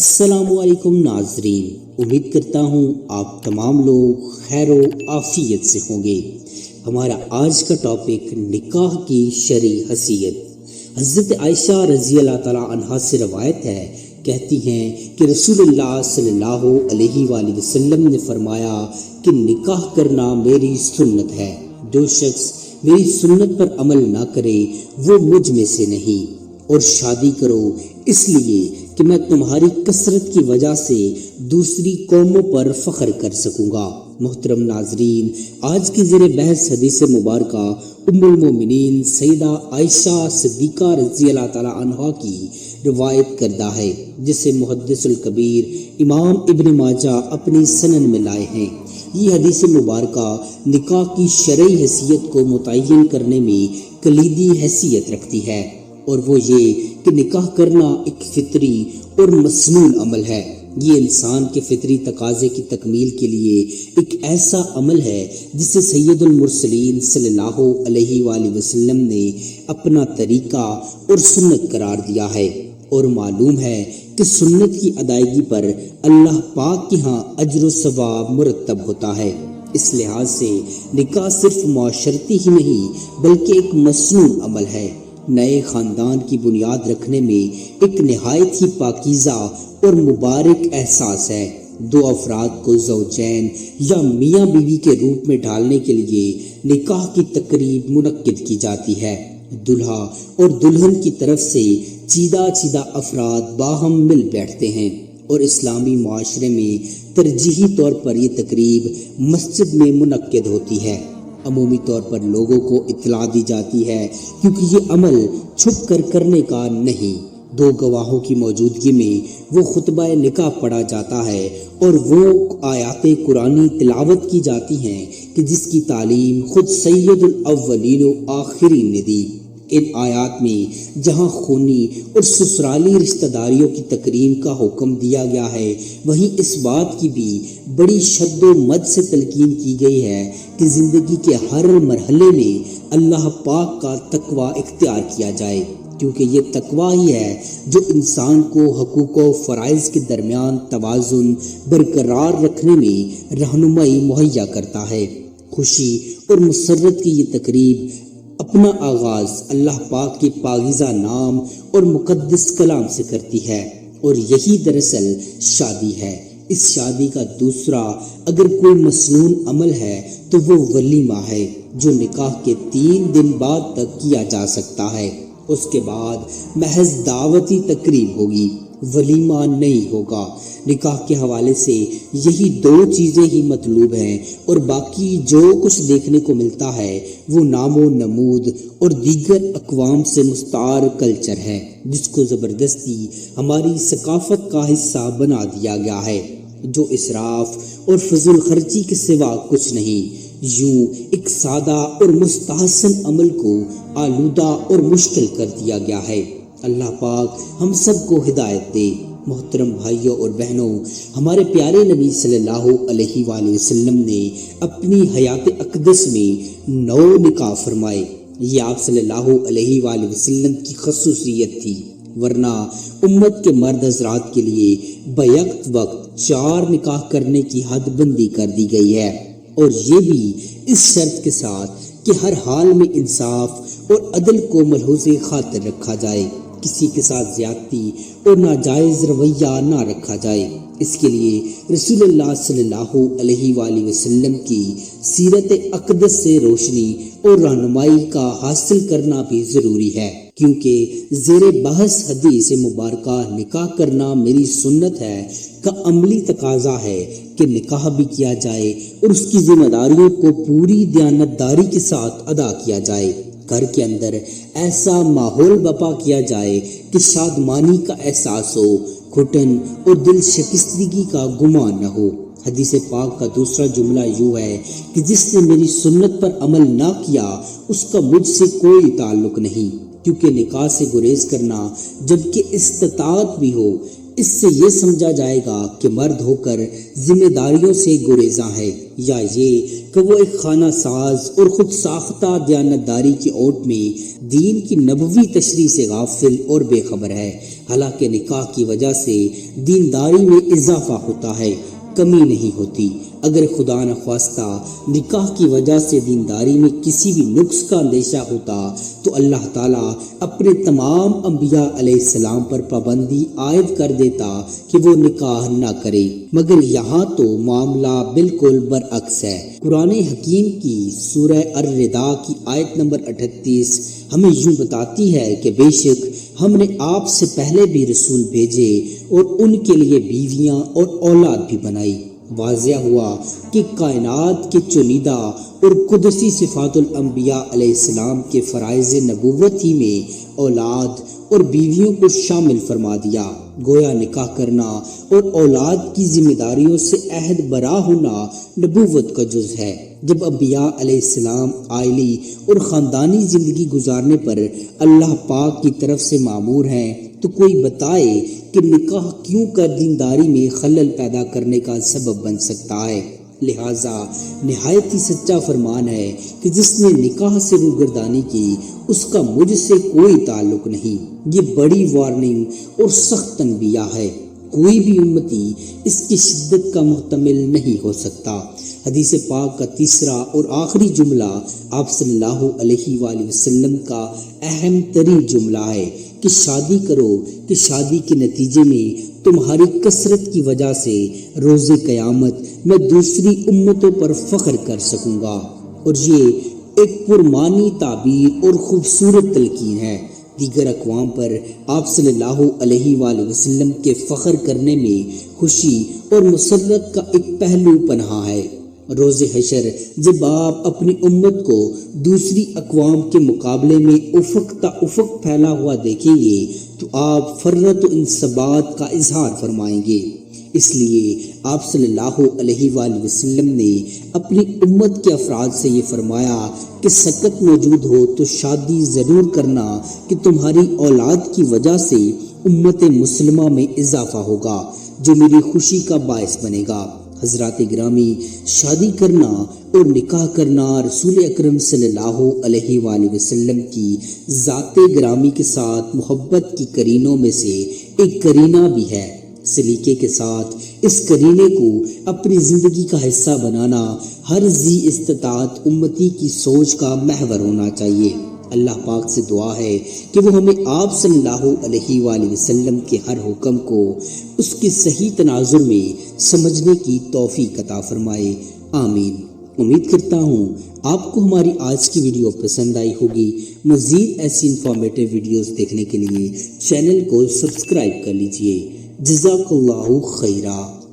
السلام علیکم ناظرین، امید کرتا ہوں آپ تمام لوگ خیر و عافیت سے ہوں گے۔ ہمارا آج کا ٹاپک نکاح کی شرعی حیثیت۔ حضرت عائشہ رضی اللہ تعالیٰ عنہا سے روایت ہے، کہتی ہیں کہ رسول اللہ صلی اللہ علیہ وآلہ وسلم نے فرمایا کہ نکاح کرنا میری سنت ہے، جو شخص میری سنت پر عمل نہ کرے وہ مجھ میں سے نہیں، اور شادی کرو اس لیے کہ میں تمہاری کثرت کی وجہ سے دوسری قوموں پر فخر کر سکوں گا۔ محترم ناظرین، آج کی زیر بحث حدیث مبارکہ ام المومنین سیدہ عائشہ صدیقہ رضی اللہ تعالی عنہا کی روایت کردہ ہے، جسے محدث الکبیر امام ابن ماجہ اپنی سنن میں لائے ہیں۔ یہ حدیث مبارکہ نکاح کی شرعی حیثیت کو متعین کرنے میں کلیدی حیثیت رکھتی ہے، اور وہ یہ کہ نکاح کرنا ایک فطری اور مسنون عمل ہے۔ یہ انسان کے فطری تقاضے کی تکمیل کے لیے ایک ایسا عمل ہے جسے سید المرسلین صلی اللہ علیہ وآلہ وسلم نے اپنا طریقہ اور سنت قرار دیا ہے، اور معلوم ہے کہ سنت کی ادائیگی پر اللہ پاک کے ہاں اجر و ثواب مرتب ہوتا ہے۔ اس لحاظ سے نکاح صرف معاشرتی ہی نہیں بلکہ ایک مسنون عمل ہے، نئے خاندان کی بنیاد رکھنے میں ایک نہایت ہی پاکیزہ اور مبارک احساس ہے۔ دو افراد کو زوجین یا میاں بیوی کے روپ میں ڈھالنے کے لیے نکاح کی تقریب منعقد کی جاتی ہے۔ دلہا اور دلہن کی طرف سے چیدہ افراد باہم مل بیٹھتے ہیں، اور اسلامی معاشرے میں ترجیحی طور پر یہ تقریب مسجد میں منعقد ہوتی ہے۔ عمومی طور پر لوگوں کو اطلاع دی جاتی ہے، کیونکہ یہ عمل چھپ کر کرنے کا نہیں۔ دو گواہوں کی موجودگی میں وہ خطبہ نکاح پڑھا جاتا ہے اور وہ آیات قرآنی تلاوت کی جاتی ہیں کہ جس کی تعلیم خود سید الاولین و آخرین نے دی۔ ان آیات میں جہاں خونی اور سسرالی رشتہ داریوں کی تکریم کا حکم دیا گیا ہے، وہیں اس بات کی بھی بڑی شد و مد سے تلقین کی گئی ہے کہ زندگی کے ہر مرحلے میں اللہ پاک کا تقوی اختیار کیا جائے، کیونکہ یہ تقوی ہی ہے جو انسان کو حقوق و فرائض کے درمیان توازن برقرار رکھنے میں رہنمائی مہیا کرتا ہے۔ خوشی اور مسرت کی یہ تقریب اپنا آغاز اللہ پاک کے پاکیزہ نام اور مقدس کلام سے کرتی ہے، اور یہی دراصل شادی ہے۔ اس شادی کا دوسرا اگر کوئی مسنون عمل ہے تو وہ ولیمہ ہے، جو نکاح کے 3 دن بعد تک کیا جا سکتا ہے۔ اس کے بعد محض دعوتی تقریب ہوگی، ولیمہ نہیں ہوگا۔ نکاح کے حوالے سے یہی 2 چیزیں ہی مطلوب ہیں، اور باقی جو کچھ دیکھنے کو ملتا ہے وہ نام و نمود اور دیگر اقوام سے مستعار کلچر ہے، جس کو زبردستی ہماری ثقافت کا حصہ بنا دیا گیا ہے، جو اسراف اور فضول خرچی کے سوا کچھ نہیں۔ یوں ایک سادہ اور مستحسن عمل کو آلودہ اور مشکل کر دیا گیا ہے۔ اللہ پاک ہم سب کو ہدایت دے۔ محترم بھائیوں اور بہنوں، ہمارے پیارے نبی صلی اللہ علیہ وآلہ وسلم نے اپنی حیات اقدس میں 9 نکاح فرمائے۔ یہ آپ صلی اللہ علیہ وآلہ وسلم کی خصوصیت تھی، ورنہ امت کے مرد حضرات کے لیے بیک وقت 4 نکاح کرنے کی حد بندی کر دی گئی ہے، اور یہ بھی اس شرط کے ساتھ کہ ہر حال میں انصاف اور عدل کو ملحوظ خاطر رکھا جائے، کسی کے ساتھ زیادتی اور ناجائز رویہ نہ رکھا جائے۔ اس کے لیے رسول اللہ صلی اللہ علیہ وآلہ وسلم کی سیرت اقدس سے روشنی اور رہنمائی کا حاصل کرنا بھی ضروری ہے، کیونکہ زیر بحث حدیث مبارکہ نکاح کرنا میری سنت ہے کا عملی تقاضا ہے کہ نکاح بھی کیا جائے اور اس کی ذمہ داریوں کو پوری دیانتداری کے ساتھ ادا کیا جائے۔ گھر کے اندر ایسا ماحول برپا کیا جائے کہ شادمانی کا احساس ہو، گھٹن اور دل شکستگی کا گمان نہ ہو۔ حدیث پاک کا دوسرا جملہ یوں ہے کہ جس نے میری سنت پر عمل نہ کیا اس کا مجھ سے کوئی تعلق نہیں، کیونکہ نکاح سے گریز کرنا جبکہ استطاعت بھی ہو، اس سے یہ سمجھا جائے گا کہ مرد ہو کر ذمہ داریوں سے گریزاں ہے، یا یہ کہ وہ ایک خانہ ساز اور خود ساختہ دیانتداری کی اوٹ میں دین کی نبوی تشریح سے غافل اور بے خبر ہے۔ حالانکہ نکاح کی وجہ سے دینداری میں اضافہ ہوتا ہے، کمی نہیں ہوتی۔ اگر خدا نخواستہ نکاح کی وجہ سے دینداری میں کسی بھی نقص کا اندیشہ ہوتا تو اللہ تعالیٰ اپنے تمام انبیاء علیہ السلام پر پابندی عائد کر دیتا کہ وہ نکاح نہ کرے، مگر یہاں تو معاملہ بالکل برعکس ہے۔ قرآن حکیم کی سورہ الردا کی آیت نمبر 38 ہمیں یوں بتاتی ہے کہ بے شک ہم نے آپ سے پہلے بھی رسول بھیجے اور ان کے لیے بیویاں اور اولاد بھی بنائی۔ واضح ہوا کہ کائنات کے چنیدہ اور قدسی صفات الانبیاء علیہ السلام کے فرائض نبوت ہی میں اولاد اور بیویوں کو شامل فرما دیا۔ گویا نکاح کرنا اور اولاد کی ذمہ داریوں سے عہد برا ہونا نبوت کا جز ہے۔ جب انبیاء علیہ السلام عائلی اور خاندانی زندگی گزارنے پر اللہ پاک کی طرف سے مامور ہیں تو کوئی بتائے کہ نکاح کیوں کر دینداری میں خلل پیدا کرنے کا سبب بن سکتا ہے۔ لہٰذا نہایت ہی سچا فرمان ہے کہ جس نے نکاح سے روگردانی کی اس کا مجھ سے کوئی تعلق نہیں۔ یہ بڑی وارننگ اور سخت تنبیہ ہے، کوئی بھی امتی اس کی شدت کا محتمل نہیں ہو سکتا۔ حدیث پاک کا تیسرا اور آخری جملہ آپ صلی اللہ علیہ وآلہ وسلم کا اہم ترین جملہ ہے کہ شادی کرو کہ شادی کے نتیجے میں تمہاری کثرت کی وجہ سے روز قیامت میں دوسری امتوں پر فخر کر سکوں گا۔ اور یہ ایک پرمانی تعبیر اور خوبصورت تلقین ہے۔ دیگر اقوام پر آپ صلی اللہ علیہ وآلہ وسلم کے فخر کرنے میں خوشی اور مسرت کا ایک پہلو پنہاں ہے۔ روز حشر جب آپ اپنی امت کو دوسری اقوام کے مقابلے میں افق تا افق پھیلا ہوا دیکھیں گے تو آپ فرت و انصبات کا اظہار فرمائیں گے۔ اس لیے آپ صلی اللہ علیہ وآلہ وسلم نے اپنی امت کے افراد سے یہ فرمایا کہ سکت موجود ہو تو شادی ضرور کرنا کہ تمہاری اولاد کی وجہ سے امت مسلمہ میں اضافہ ہوگا جو میری خوشی کا باعث بنے گا۔ حضرات گرامی، شادی کرنا اور نکاح کرنا رسول اکرم صلی اللہ علیہ وآلہ وسلم کی ذات گرامی کے ساتھ محبت کی کرینوں میں سے ایک کرینہ بھی ہے۔ سلیقے کے ساتھ اس کرینے کو اپنی زندگی کا حصہ بنانا ہر ذی استطاعت امتی کی سوچ کا محور ہونا چاہیے۔ اللہ پاک سے دعا ہے کہ وہ ہمیں آپ صلی اللہ علیہ وآلہ وسلم کے ہر حکم کو اس کے صحیح تناظر میں سمجھنے کی توفیق عطا فرمائے، آمین۔ امید کرتا ہوں آپ کو ہماری آج کی ویڈیو پسند آئی ہوگی۔ مزید ایسی انفارمیٹو ویڈیوز دیکھنے کے لیے چینل کو سبسکرائب کر لیجئے۔ جزاک اللہ خیرہ۔